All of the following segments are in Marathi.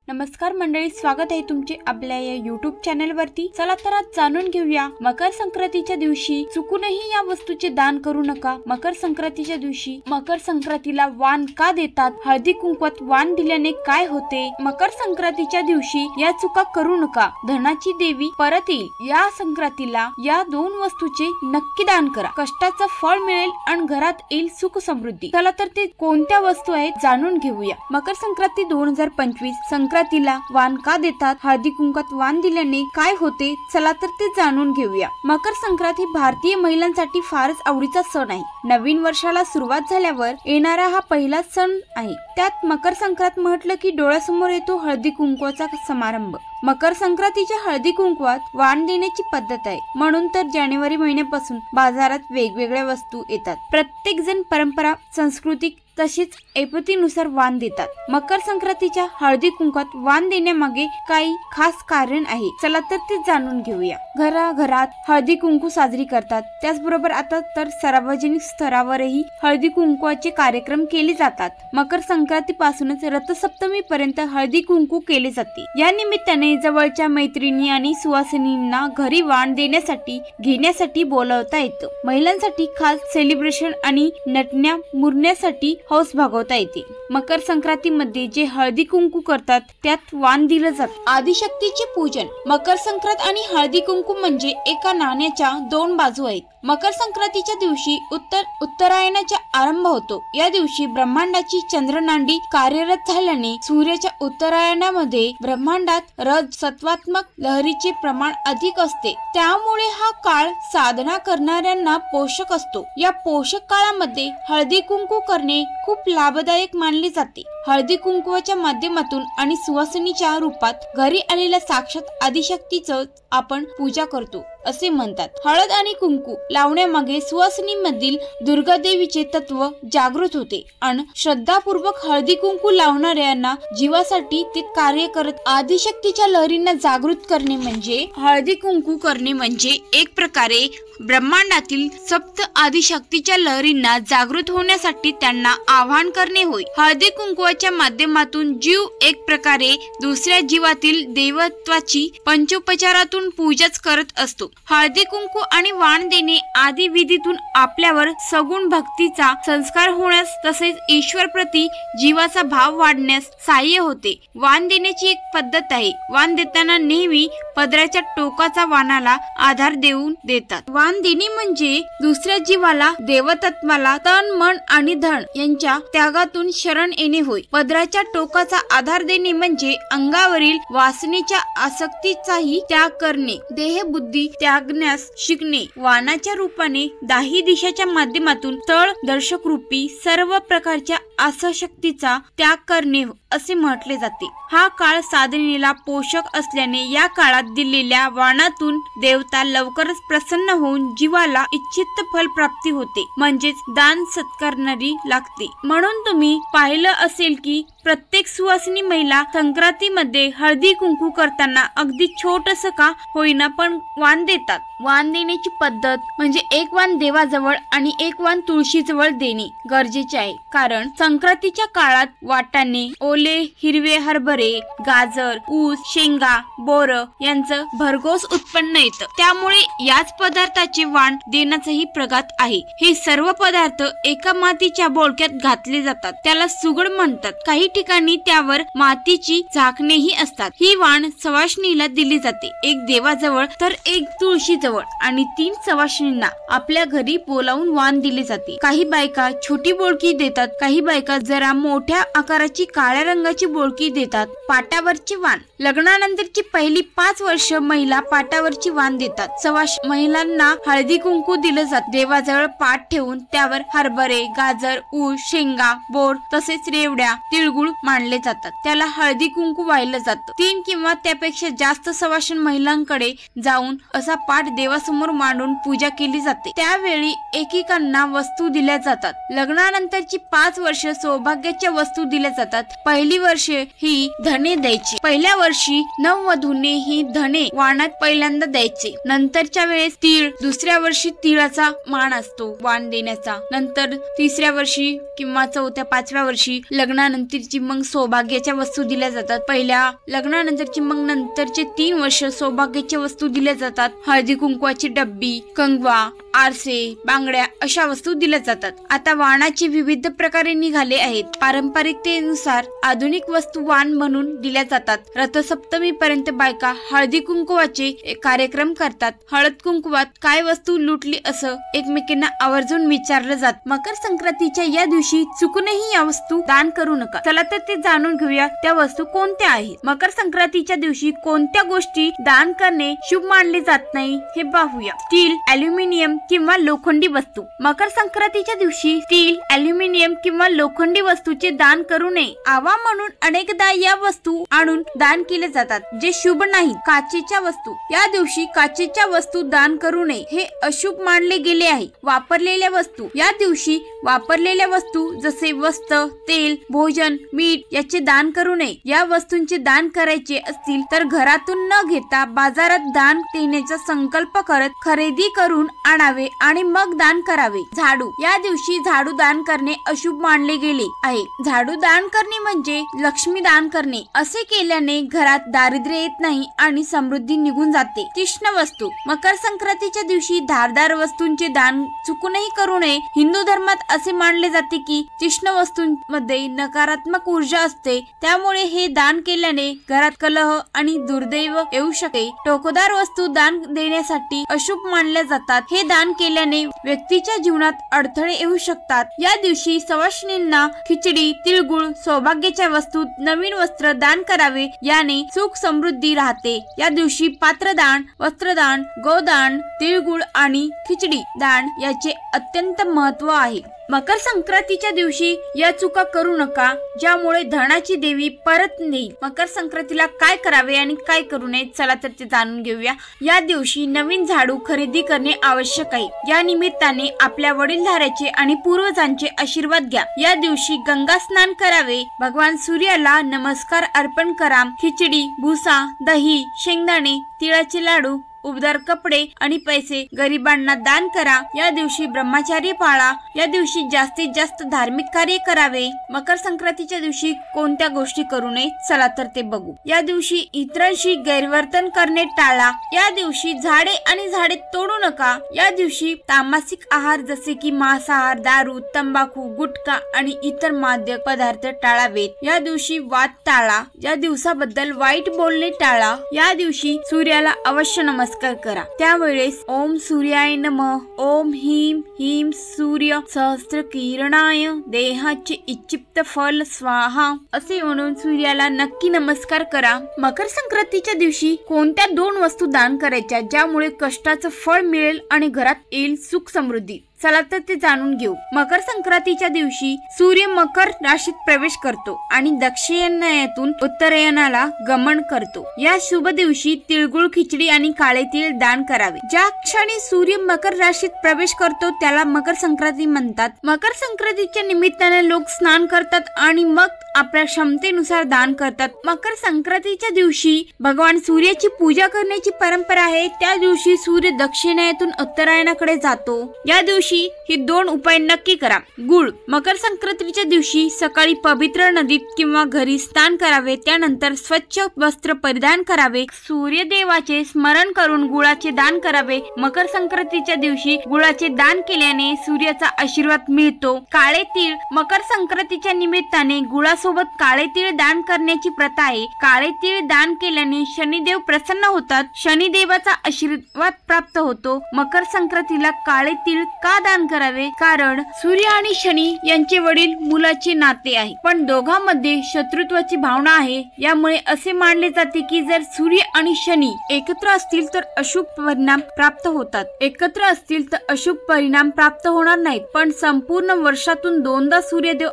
नमस्कार मंडळी, स्वागत आहे तुमचे आपल्या या YouTube चॅनल वरती। चला तर आज जाणून घेऊया मकर संक्रांतीच्या दिवशी चुकूनही या वस्तूचे दान करू नका। मकर संक्रांतीच्या दिवशी मकर संक्रांतीला वाण का देतात, हळदी कुंकवात वाण दिल्याने काय होते, मकर संक्रांतीच्या दिवशी या चुका करू नका, धनाची देवी परत येईल। या संक्रांतीला या दोन वस्तूचे नक्की दान करा, कष्टाचं फळ मिळेल आणि घरात येईल सुख समृद्धी। चला तर ते कोणत्या वस्तू आहेत जाणून घेऊया। मकर संक्रांती 2025 संक्रांतीला वाण का देतात, हळदी कुंकवात वाण दिल्याने काय होते, चला तर ते जाणून घेऊया। मकर संक्रांत ही भारतीय महिलांसाठी फारच आवडीचा सण आहे। नवीन वर्षाला सुरुवात झाल्यावर येणारा हा पहिलाच सण आहे। त्यात मकर संक्रांत म्हटलं की डोळ्यासमोर येतो हळदी कुंकवाचा समारंभ। मकर संक्रांतीच्या हळदी कुंकवात वाण देण्याची पद्धत आहे, म्हणून तर जानेवारी महिन्यापासून बाजारात वेगवेगळ्या वस्तू येतात। प्रत्येक जण परंपरा, संस्कृती तशीच ऐपतीनुसार वाण देतात। मकर संक्रांतीच्या हळदी कुंकवात वाण देण्यामागे काही खास कारण आहे, चला तर ते जाणून घेऊया। घराघरात हळदी कुंकू साजरी करतात, त्याचबरोबर आता तर सार्वजनिक स्तरावरही हळदी कुंकवाचे कार्यक्रम केले जातात। मकर संक्रांती पासूनच रथसप्तमी पर्यंत हळदी कुंकू केले जाते। या निमित्ताने जवळच्या मैत्रिणी आणि सुवासिनींना घरी वाण देण्यासाठी घेण्यासाठी बोलवता येतं। महिलांसाठी खास सेलिब्रेशन आणि नटण्या मुरण्यासाठी हौस भागवता येते। मकर संक्रांतीमध्ये जे हळदी कुंकू करतात त्यात वाण दिलं जातं। आदिशक्तीचे पूजन। मकर संक्रांत आणि हळदी कुंकू म्हणजे एका नाण्याच्या दोन बाजू आहेत। मकर संक्रांतीच्या दिवशी उत्तरायणाचा आरंभ होतो। या दिवशी ब्रह्मांडाची चंद्रनांडी कार्यरत झाल्याने सूर्याच्या उत्तरायणामध्ये ब्रह्मांडात रज सत्वात्मक लहरीचे प्रमाण अधिक असते, त्यामुळे हा काळ साधना करणाऱ्यांना पोषक असतो। या पोषक काळामध्ये हळदी कुंकू करणे खूप लाभदायक मानले जाते। हळदी कुंकवाच्या माध्यमातून आणि सुवासिनीच्या रूपात घरी आलेल्या साक्षात आदिशक्तीचं आपण पूजा करतो असे म्हणतात। हळद आणि कुंकू लावण्यामागे सुवासिनीमधील दुर्गा देवीचे तत्व जागृत होते आणि श्रद्धापूर्वक हळदी कुंकू लावणाऱ्यांना जीवासाठी ते कार्य करत आदिशक्तीच्या लहरींना जागृत करणे म्हणजे हळदी कुंकू करणे म्हणजे एक प्रकारे ब्रह्मांडातील सप्त आदिशक्तीच्या लहरींना जागृत होण्यासाठी त्यांना आवाहन करणे होय। हळदी कुंकवाच्या माध्यमातून जीव एक प्रकारे दुसऱ्या जीवातील देवत्वाची पंचोपचारातून पूजाच करत असतो। हळदी कुंकू आणि वाण देणे आदी विधीतून आपल्यावर सगुण भक्तीचा संस्कार होण्यास तसेच ईश्वर प्रती जीवाचा भाव वाढण्यास सहाय्य होते। वाण देण्याची एक पद्धत आहे। वाण देताना नेहमी पदराच्या टोकाचा वाणाला आधार देऊन देतात। वाण देणे म्हणजे दुसऱ्या जीवाला, देवतत्वाला तन मन आणि धन यांच्या त्यागातून शरण येणे होय। पदराच्या टोकाचा आधार देणे म्हणजे अंगावरील वासनेच्या आसक्तीचाही त्याग करणे, देह बुद्धी त्यागण्यास शिकणे। वाणाच्या रूपाने दाही दिशाच्या माध्यमातून तळ दर्शक रूपी सर्व प्रकारच्या आसक्तीचा त्याग करणे असे म्हटले जाते। हा काळ साधनेला पोषक असल्याने या काळात दिलेल्या वाणातून देवता लवकरच प्रसन्न होऊन जीवाला इच्छित फल प्राप्ती होते, म्हणजेच दान सत्कारणारी लागते। म्हणून तुम्ही पाहिलं असेल की प्रत्येक सुवासिनी महिला संक्रांतीमध्ये हळदी कुंकू करताना अगदी छोटस का होईना पण वाण देतात। वाण देण्याची पद्धत म्हणजे एक वाण देवाजवळ आणि एक वाण तुळशीजवळ देणे गरजेचे आहे, कारण संक्रांतीच्या काळात वाटाणे, ओले हिरवे हरभरे, गाजर, ऊस, शेंगा, बोर यांचं भरघोस उत्पन्न येतं, त्यामुळे याच पदार्थाचे वाण देण्याचाही प्रघात आहे। हे सर्व पदार्थ एका मातीच्या बोळक्यात घातले जातात, त्याला सुगड म्हणतात। काही ठिकाणी त्यावर मातीची झाकणेही असतात। ही वाण सवाष्णीला दिली जाते, एक देवाजवळ तर एक तुळशीजवळ आणि 3 सवाष्णींना आपल्या घरी बोलावून वाण दिले जाते। काही बायका छोटी बोळकी देतात, काही बायका जरा मोठ्या आकाराची काळ्या रंगाची बोळकी देतात। पाटावरचे वाण। लग्नानंतरची पहिली 5 वर्ष महिला पाटावरची वाण देतात। महिलांना हळदी कुंकू दिलं जात, देवाजवळ पाट ठेवून त्यावर हरभरे, गाजर, ऊस, शेंगा, बोर तसेच रेवड्या, तिळगुळ मांडले जातात, त्याला हळदी कुंकू वाहिलं जातं। 3 किंवा त्यापेक्षा जास्त सवाष्ण महिलांकडे जाऊन असा पाट देवासमोर मांडून पूजा केली जाते। त्यावेळी एकेकांना वस्तू दिल्या जातात। लग्नानंतरची 5 वर्ष सौभाग्याच्या वस्तू दिल्या जातात। पहिली वर्षे ही धने द्यायची। पहिल्या वर्षी नववधूने ही धने वाणात पहिल्यांदा द्यायचे। नंतरच्या वेळेस तीळ, दुसऱ्या वर्षी तिळाचा मान असतो वाण देण्याचा। नंतर तिसऱ्या वर्षी किंवा चौथ्या पाचव्या वर्षी लग्नानंतरची मग सौभाग्याच्या वस्तू दिल्या जातात। पहिल्या लग्नानंतरची मग नंतरचे 3 वर्ष सौभाग्याच्या वस्तू दिल्या जातात। हळदी कुंकवाची डब्बी, कंगवा, आरसे, बांगड्या अशा वस्तू दिल्या जातात। आता वाणाचे विविध प्रकारे निघाले आहेत। पारंपरिकतेनुसार आधुनिक वस्तू वाण म्हणून दिल्या जातात। रथसप्तमी पर्यंत बायका हळदी कुंकवाचे कार्यक्रम करतात। हळद कुंकवात काय वस्तू लुटली असं एकमेकांना आवर्जून विचारलं जात। मकर संक्रांतीच्या या दिवशी चुकूनही या वस्तू दान करू नका। चला तर ते जाणून घेऊया त्या वस्तू कोणत्या आहेत। मकर संक्रांतीच्या दिवशी कोणत्या गोष्टी दान करणे शुभ मानले जात नाही हे पाहूया। स्टील, ॲल्युमिनियम किंवा लोखंडी वस्तू। मकर संक्रांतीच्या दिवशी स्टील, ॲल्युमिनियम किंवा लोखंडी वस्तूचे दान करू नये। आवा म्हणून अनेकदा या वस्तू आणून दान केले जातात जे शुभ नाही। काचेच्या वस्तू, या दिवशी काचेच्या वस्तू दान करू नये हे अशुभ मानले गेले आहे। वापरलेल्या वस्तू, या दिवशी वापरलेल्या वस्तू जसे वस्त्र, तेल, भोजन, मीठ याचे दान करू नये। या वस्तूंचे दान करायचे असतील तर घरातून न घेता बाजारात दान देण्याचा संकल्प करत खरेदी करून आणावे आणि मग दान करावे। झाडू, या दिवशी झाडू दान करणे अशुभ मानले गेले आहे। झाडू दान करणे म्हणजे लक्ष्मी दान करणे। असे केल्याने घरात दारिद्र्य येत नाही आणि समृद्धी निघून जाते। तीक्ष्ण वस्तू, मकर संक्रांतीच्या दिवशी धारदार वस्तूंचे दान चुकूनही करू नये। हिंदू धर्मात असे मानले जाते की तीक्ष्ण वस्तूंमध्ये नकारात्मक ऊर्जा असते, त्यामुळे हे दान केल्याने घरात कलह आणि दुर्दैव येऊ शकते। टोकदार वस्तू दान देण्यासाठी अशुभ मानल्या जातात। हे दान केल्याने व्यक्तीच्या जीवनात अडथळे येऊ शकतात। या दिवशी सवाष्णींना खिचडी, तिळगुळ, सौभाग्याच्या वस्तू, नवीन वस्त्र दान करावे, याने सुख समृद्धी राहते। या दिवशी पात्रदान, वस्त्रदान, गोदान, तिळगुळ आणि खिचडी दान याचे अत्यंत महत्त्व आहे। मकर संक्रांतीच्या दिवशी या चुका करू नका ज्यामुळे धनाची देवी परत नेईल। मकर संक्रांतीला काय करावे आणि काय करू नये चला तर ते जाणून घेऊया। या दिवशी नवीन झाडू खरेदी करणे आवश्यक आहे। या निमित्ताने आपल्या वडीलधाऱ्याचे आणि पूर्वजांचे आशीर्वाद घ्या। या दिवशी गंगा स्नान करावे, भगवान सूर्याला नमस्कार अर्पण करा। खिचडी, भुसा, दही, शेंगदाणे, तिळाचे लाडू, उबदार कपडे आणि पैसे गरिबांना दान करा। या दिवशी ब्रह्मचार्य पाळा। या दिवशी जास्तीत जास्त धार्मिक कार्य करावे। मकर संक्रांतीच्या दिवशी कोणत्या गोष्टी करू नये चला तर ते बघू। या दिवशी इतरांशी गैरवर्तन करणे टाळा। या दिवशी झाडे तोडू नका। या दिवशी तामसिक आहार जसे की मांसाहार, दारू, तंबाखू, गुटखा आणि इतर मादक पदार्थ टाळावेत। या दिवशी वाद टाळा। या दिवसाबद्दल वाईट बोलणे टाळा। या दिवशी सूर्याला अवश्य नमस्कार करा। त्यावेळेस ओम सूर्याय नमः, ओम ह्रीं ह्रीं सूर्य सहस्त्र किरणाय देहाचे इच्छित फल स्वाहा असे म्हणून सूर्याला नक्की नमस्कार करा। मकर संक्रांतीच्या दिवशी कोणत्या 2 वस्तू दान करायच्या ज्यामुळे कष्टाचं फळ मिळेल आणि घरात येईल सुख समृद्धी चला तर ते जाणून घेऊ। मकर संक्रांतीच्या दिवशी सूर्य मकर राशीत प्रवेश करतो आणि दक्षिणायनातून उत्तरायणाला गमन करतो। या शुभ दिवशी तिळगुळ, खिचडी आणि काळे तीळ दान करावे। ज्या क्षणी सूर्य मकर राशीत प्रवेश करतो त्याला मकर संक्रांती म्हणतात। मकर संक्रांतीच्या निमित्ताने लोक स्नान करतात आणि मग आपल्या क्षमतेनुसार दान करतात। मकर संक्रांतीच्या दिवशी भगवान सूर्याची पूजा करण्याची परंपरा आहे। त्या दिवशी सूर्य दक्षिणायनातून उत्तरायणाकडे जातो। या दिवशी ही 2 उपाय नक्की करा। गुळ, मकर संक्रांतीच्या दिवशी सकाळी पवित्र नदीत किंवा घरी स्नान करावे, त्यानंतर स्वच्छ वस्त्र परिधान करावे, सूर्यदेवाचे स्मरण करून गुळाचे दान करावे। मकर संक्रांतीच्या दिवशी गुळाचे दान केल्याने सूर्याचा आशीर्वाद मिळतो। काळे तीळ, मकर संक्रांतीच्या निमित्ताने गुळासोबत काळे तीळ दान करण्याची प्रथा आहे। काळे तीळ दान केल्याने शनिदेव प्रसन्न होतात, शनिदेवाचा आशीर्वाद प्राप्त होतो। मकर संक्रांतीला काळे तीळ का दान करावे? कारण सूर्य आणि शनी यांचे वडील मुलाचे नाते आहे, पण दोघांमध्ये शत्रुत्वाची भावना आहे। यामुळे असे मानले जाते की जर सूर्य आणि शनी एकत्र असतील तर अशुभ परिणाम प्राप्त होतात, एकत्र असतील तर अशुभ परिणाम प्राप्त होणार नाहीत। पण संपूर्ण वर्षातून 2दा सूर्यदेव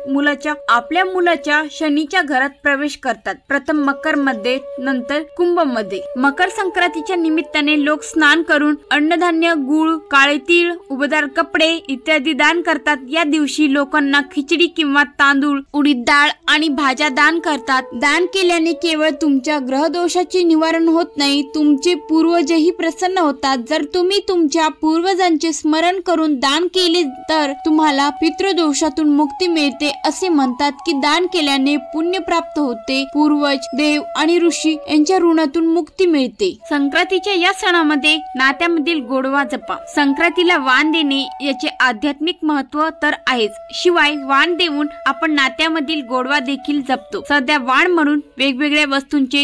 आपल्या मुलाच्या त्या शनीच्या घरात प्रवेश करतात, प्रथम मकर मध्ये, नंतर कुंभ मध्ये। मकर संक्रांतीच्या निमित्ताने लोक स्नान करून अन्नधान्य, गुळ, काळे तीळ, उबदार कपडे इत्यादी दान करतात। या दिवशी लोकांना खिचडी किंवा तांदूळ, उडीद डाळ आणि भाज्या दान करतात। दान केल्याने केवळ तुमच्या ग्रहदोषाचे निवारण होत नाही, तुमचे पूर्वजही प्रसन्न होतात। जर तुम्ही तुमच्या पूर्वजांचे स्मरण करून दान केले तर तुम्हाला पितृदोषातून मुक्ती मिळते। असे म्हणतात की दान केल्याने पुण्य प्राप्त होते, पूर्वज, देव आणि ऋषी यांच्या ऋणातून मुक्ती मिळते। संक्रांतीच्या या सणामध्ये नात्यामधील गोडवा जपा। संक्रांतीला वाण देणे याचे आध्यात्मिक महत्त्व तर आहेच, शिवाय वाण देऊन आपण नात्यामधील गोडवा देखील जपतो। सध्या वाण म्हणून वेगवेगळ्या वस्तूंचे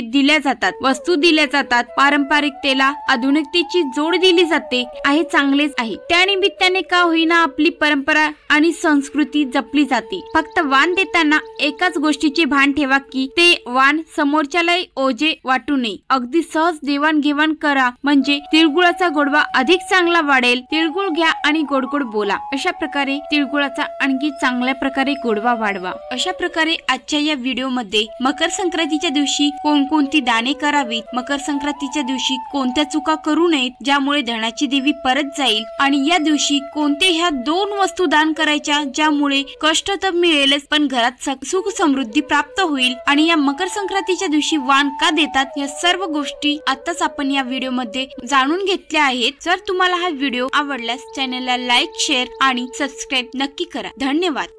वस्तू दिल्या जातात, पारंपरिकतेला आधुनिकतेची जोड दिली जाते, आहे चांगलेच आहे। त्या निमित्ताने का होईना आपली परंपरा आणि संस्कृती जपली जाते। फक्त वाण देताना एकाच गोष्टीचे भान ठेवा की ते वाण समोरच्याला ओझे वाटू नये। अगदी सहज देवाणघेवाण करा, म्हणजे तिळगुळाचा गोडवा अधिक चांगला वाढेल। तिळगुळ घ्या आणि गोड गोड बोला, अशा प्रकारे तिळगुळाचा आणखी चांगल्या प्रकारे गोडवा वाढवा। अशा प्रकारे आजच्या या व्हिडिओ मध्ये मकर संक्रांतीच्या दिवशी कोणकोणती दाने करावीत, मकर संक्रांतीच्या दिवशी कोणत्या चुका करू नयेत ज्यामुळे धनाची देवी परत जाईल, आणि या दिवशी कोणते ह्या 2 वस्तू दान करायच्या ज्यामुळे कष्ट तर मिळेलच पण घरात सुख समृद्धी प्राप्त होईल, आणि या मकर संक्रांतीच्या दिवशी वाण का देतात या सर्व गोष्टी आताच आपण या व्हिडिओ मध्ये जाणून घेतल्या आहेत। जर तुम्हाला हा व्हिडिओ आवडल्यास चॅनलला लाईक, शेअर आणि सबस्क्राईब नक्की करा। धन्यवाद।